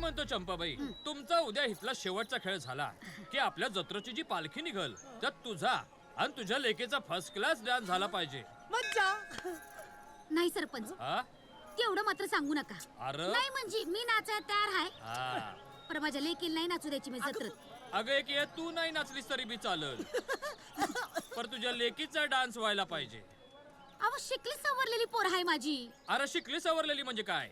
म्हणतो चंपाबाई, तुमचा उद्या इथला शेवटचा खेळ झाला की आपल्या जत्रेची जी पालखी निघल त्यात तुझा आणि तुझ्या लेकीचा फर्स्ट क्लास डान्स झाला पाहिजे. मज्जा. नाही सरपंच, हा? तेवढं मात्र सांगू नका. अरे नाही म्हणजे मी नाचायला तयार आहे, हा. पण माझ्या लेकीला नाही नाचू द्यायची मी जत्रेत. अगं एक ये, तू नाही नाचलीस तरी बी चालल, पर तुझ्या लेकीचा डान्स व्हायला पाहिजे. अहो शिकली सवरलेली पोर आहे माझी. अरे शिकली सवरलेली म्हणजे काय?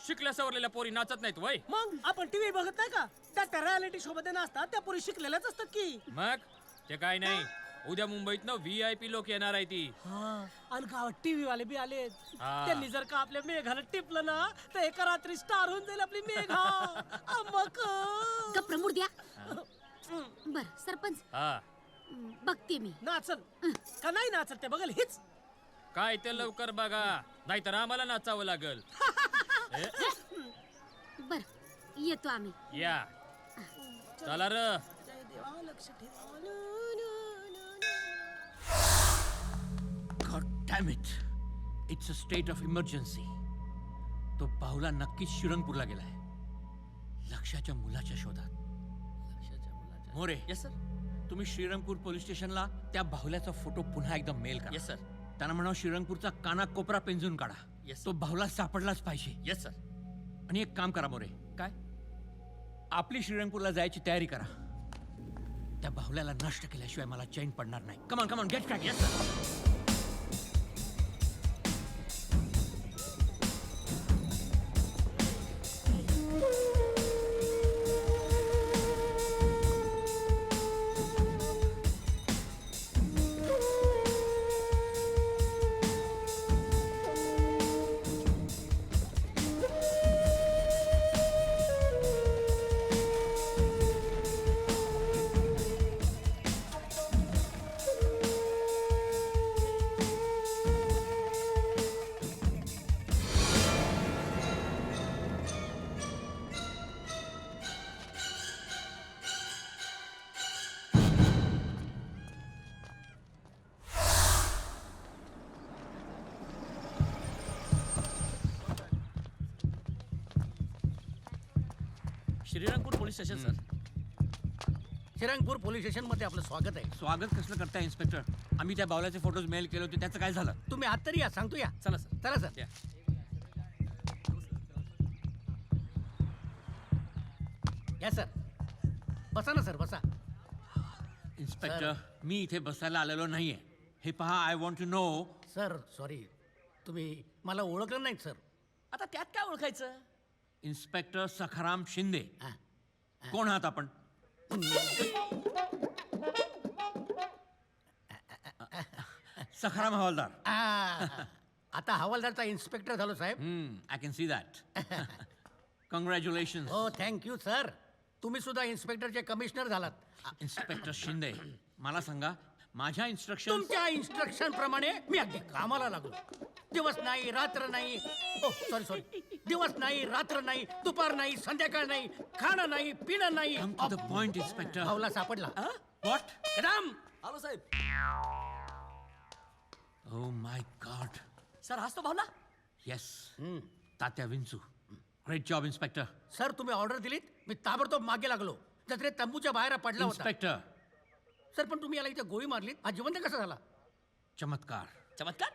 शिकल्या सवरलेल्या पोरी नाचत नाहीत वय. मग आपण टीव्ही बघत नाही का? त्या रियालिटी शो मध्ये नसतात त्या पुरी शिकलेल्याच असतात की. मग ते काय नाही, उद्या मुंबईतनं VIP लोक येणार आहे ती. आणि गावात टीव्ही वाले बी आले. हा. त्यांनी जर का आपल्या मेघाला टिपलं ना तर एका रात्री स्टार होऊन जाईल आपली मेघा. मग गप्प प्रमुड द्या. बर सरपंच, हा बघते मी. नाचल का नाही नाचल ते बघल हीच. काय ते लवकर बघा, नाहीतर आम्हाला नाचावं लागल. बर येतो आम्ही. या चला र. लक्ष ठेवा. God damn it. It's a state of emergency. तो बाहुला नक्कीच श्रीरंगपूरला गेलाय, लक्षाच्या मुलाच्या शोधात. More, yes sir. तुम्ही श्रीरंगपूर पोलीस स्टेशनला त्या बाहुल्याचा फोटो पुन्हा एकदा मेल करा. Yes sir. त्यांना म्हणा श्रीरंगपूरचा कानाकोपरा पेंजून काढा. Yes, तो बाहुला सापडलाच पाहिजे. Yes sir. आणि एक काम करा मोरे, काय? आपली श्रीरंगपूरला जायची तयारी करा. त्या बाहुल्याला नष्ट केल्याशिवाय मला चैन पडणार नाही. Come on come on get crack. Yes sir. Shrirangpur police station sir. Shrirangpur police station मध्ये आपलं स्वागत आहे. स्वागत कसलं करताय इन्स्पेक्टर? आम्ही त्या बावल्याचे फोटोज मेल केले होते, त्याचं काय झालं? तुम्ही आत तरी या, सांगतो या. चला सर. चला सर. या. या सर, बसा ना सर, बसा. इन्स्पेक्टर, मी इथे बसायला आलेलो नाहीये. हे पहा, I want to know. Sir sorry, तुम्ही मला ओळखलं नाहीत सर. आता त्यात काय ओळखायचं? इन्स्पेक्टर सखाराम शिंदे. हा. कोण आहात आपण? सखाराम हवालदार. आता हवालदारचा इन्स्पेक्टर झालो साहेब. I can see that. Congratulation. हो थँक्यू सर. तुम्ही सुद्धा इन्स्पेक्टरचे कमिशनर झालात. इन्स्पेक्टर शिंदे, मला सांगा, माझ्या इन्स्ट्रक्शन. तुमच्या इन्स्ट्रक्शन प्रमाणे मी अगदी कामाला लागलो. दिवस नाही, रात्र नाही. ओ सॉरी सॉरी, दिवस नाही, रात्र नाही, दुपार नाही, संध्याकाळ नाही, खाणं नाही, पिणं नाही. Come to the point inspector. भावला सापडला. व्हॉट? कदम. आलो साहेब. Oh my God. सर हाच तो भावला. येस, तात्या विंचू. Great job inspector. सर तुम्ही ऑर्डर दिलीत, मी ताबडतोब मागे लागलो. जत्रेत तंबूच्या बाहेर पडला होता. इन्स्पेक्टर. सर पण तुम्ही याला इथे गोळी मारलीत, हा जिवंत कसा झाला? चमत्कार. चमत्कार.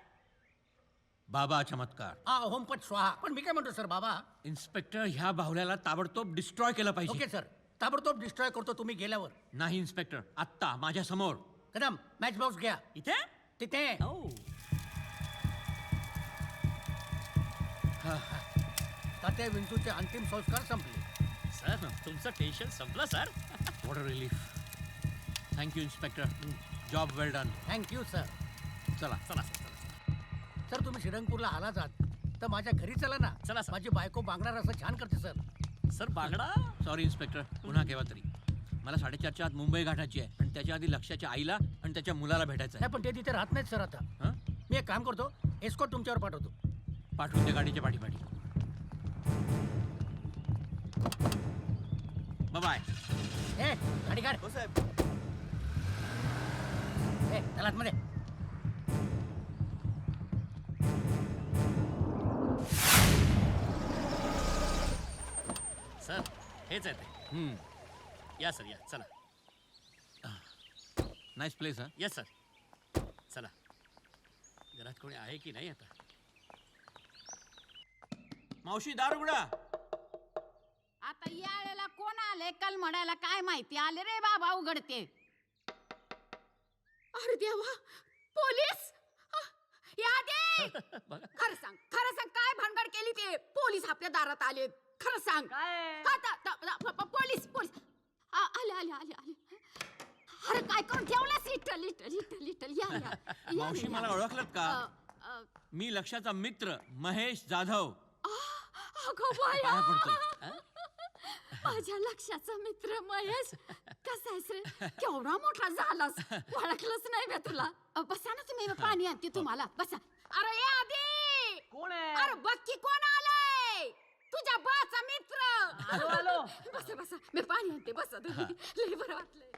बाबा चमत्कार. होमपट स्वाहा. पण मी काय म्हणतो सर बाबा. इन्स्पेक्टर, ह्या बाहुल्याला ताबडतोब डिस्ट्रॉय केलं पाहिजे. ओके सर, ताबडतोब डिस्ट्रॉय करतो तुम्ही गेल्यावर. नाही इन्स्पेक्टर, आत्ता माझ्या समोर. कदम मॅच बॉक्स घ्या. इथे. तिथे तात्या विंचूचे अंतिम संस्कार संपले. सर तुमचं टेन्शन संपलं sir. What a relief. Thank you inspector. Job well done. Thank you sir. चला चला सर. सर तुम्ही श्रीरंगपूरला आला जात तर माझ्या घरी चला ना. चला सर. माझी बायको बांगडा रस्सा छान करते सर. सर बागडा. सॉरी इन्स्पेक्टर, पुन्हा केव्हा तरी. मला 4:30च्या आत मुंबई गाठायची आहे आणि त्याच्या आधी लक्ष्याच्या आईला आणि त्याच्या मुलाला भेटायचं आहे. नाही पण ते तिथे राहत नाहीत सर आता. हं? मी एक काम करतो, एस्कॉट तुमच्यावर पाठवतो. पाठवून त्या गाडीच्या पाठीपाठी. बाय. ए गाडी काढ. हो साहेब. ए चला आतमध्ये. सर हेच आहे ते. या सर, या चला. नाईस प्लेस हा. येस सर, चला. घरात कोणी आहे की नाही आता? मावशी दार उघडा. आता या वेळेला कोण आले कल म्हणायला काय माहिती. आले रे बाबा, उघडते. अरे देवा, पोलीस या दे. खरं सांग काय भानगड केली ते? पोलीस आपल्या दारात आले, खरं सांग. पोलीस आले. अरे काय करून ठेवलंस? लिटल या. मावशी मला ओळखलत का? मी लक्षाचा मित्र महेश जाधव. अगं बाया, पाया पडतो. माझ्या लक्षाचा मित्र महेश. कसा आहेस रे? केवढा मोठा झालास, ओळखलंच नाही बे तुला. बसा ना तुम्ही, पाणी आणते तुम्हाला, बसा. अरे या आधी. कोण आहे? अरे बघ की कोण आलंय. तुझ्या बाचा मित्र. आलो. बसा मी पाणी आणते, बसा तुम्ही. लय बरं वाटलंय.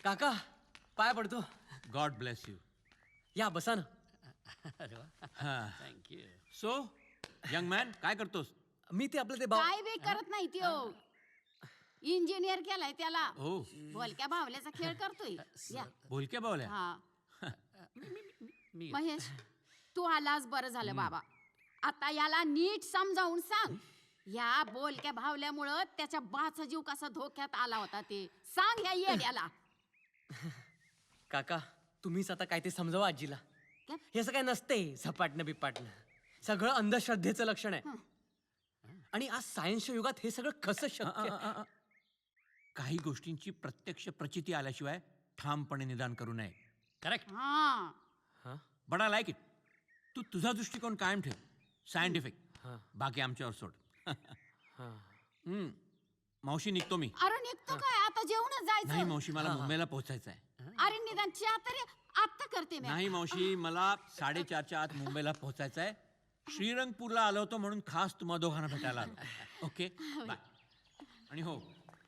काका पाय पडतो. God bless you. या बसा ना. अरे वा, हा. थँक्यू. सो यंग मॅन, काय करतोस? मी ते आपलं ते काय बी करत नाही त्यो. इंजिनियर केलाय त्याला. हो, बोलक्या भावल्याचा खेळ करतोय. या. बोलक्या बावल्या. हा. मी महेश, तू आलास बरं झालं बाबा. आता याला नीट समजावून सांग. या बोलक्या भावल्यामुळं त्याच्या बाचा जीव कसा धोक्यात आला होता ते सांग ह्या येड्याला. काका तुम्हीच आता काय ते समजावा आजीला. काय? हे असं काय नसते झपाटणं बिपाटणं. सगळं अंधश्रद्धेचं लक्षण आहे. आणि आज सायन्सच्या युगात हे सगळं कसं शक्य आहे? काही गोष्टींची प्रत्यक्ष प्रचिती आल्याशिवाय ठामपणे निदान करू नये. करेक्ट. हा. But I like it. तू तुझा दृष्टिकोन कायम ठेव, सायंटिफिक. बाकी आमच्यावर सोड. मावशी निघतो मी. अरे निघतो काय? आता जेवणच नाही जायचं. मावशी, मला मुंबईला पोहोचायचं आहे. अरे निदान चहा तरी आत्ता करते मी. नाही मावशी, मला 4:30च्या आत मुंबईला पोहोचायचं आहे. श्रीरंगपूरला आलो होतो म्हणून खास तुम्हा दोघांना भेटायला आलो. Okay bye. आणि हो,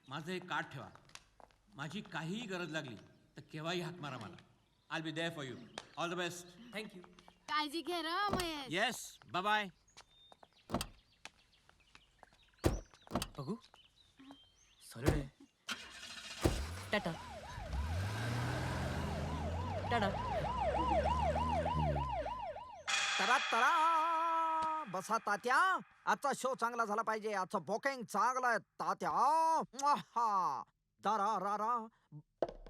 माझं एक कार्ड ठेवा. माझी काहीही गरज लागली तर केव्हाही हाक मारा मला. I be there for you. All the best. Thank you. काळजी घे र महेश. Yes, bye bye. बघू सरळ आहे. टाटा टाटा. तरा बसा तात्या. आजचा शो चांगला झाला पाहिजे. आजचा बुकिंग चांगला आहे तात्या. दरा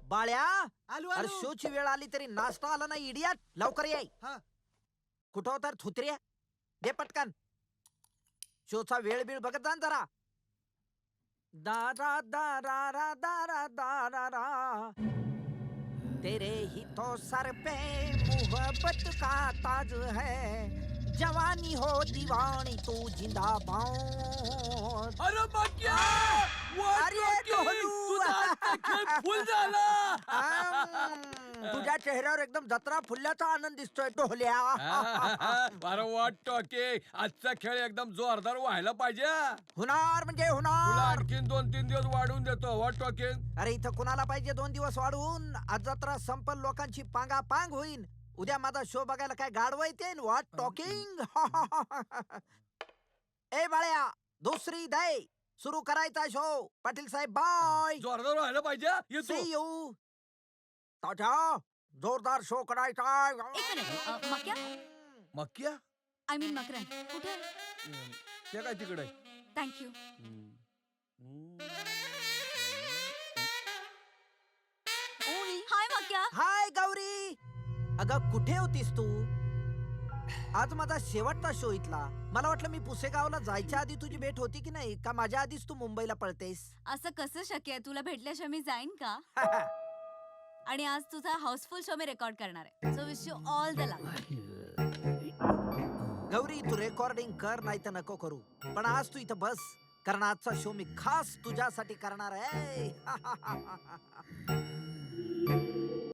बाळ्या, अरे शोची वेळ आली तरी नाश्ता आला नाही. इडियट, लवकर ये. कुठं होता रे थुत्र्या? दे पटकन. शोचा वेळ बीळ बघत जा ना जरा. दारा दारा दारा दारा तेरे ही तो सर पे मोहब्बत का ताज है. जवानी हो दीवानी तू जिंदाबाद. अरे मक्या, अरे ढोलू. फुल झाला. तुझ्या चेहऱ्यावर एकदम जत्रा फुलल्याचा आनंद दिसतोय ढोल्या. अरे वाट टॉके, आजचा खेळ एकदम जोरदार व्हायला पाहिजे. होणार म्हणजे तुला होणार. आणखीन 2-3 दिवस वाढवून देतो. वाट टॉके. अरे इथं कुणाला पाहिजे 2 दिवस वाढवून? आज जत्रा संपल, लोकांची पांगापांग होईन. उद्या माझा शो बघायला काय गाडवा येते? What talking. ए बाळ्या, दुसरी दे. सुरू करायचा शो. पाटील साहेब बाय. जोरदार व्हायला पाहिजे. येतो. See you. ताजा जोरदार शो करायचा. मक्या मक्या आय मीन मकरन कुठे? ते काय तिकडे? थँक्यू. हाय मक्या. हाय गौरी. अगं कुठे होतीस तू? आज माझा शेवटचा शो इथला. मला वाटलं मी पुसेगावला जायच्या आधी तुझी भेट होती की नाही, का माझ्या आधीच तू मुंबईला पळतेस? असं कसं शक्य आहे? तुला भेटल्याशिवाय मी जाईन का? आणि आज तुझा हाऊसफुल शो मी रेकॉर्ड करणार आहे. So wish you all the luck. Gauri, तू रेकॉर्डिंग कर नाही तर नको करू, पण आज तू इथं बस, कारण आजचा शो मी खास तुझ्यासाठी करणार आहे.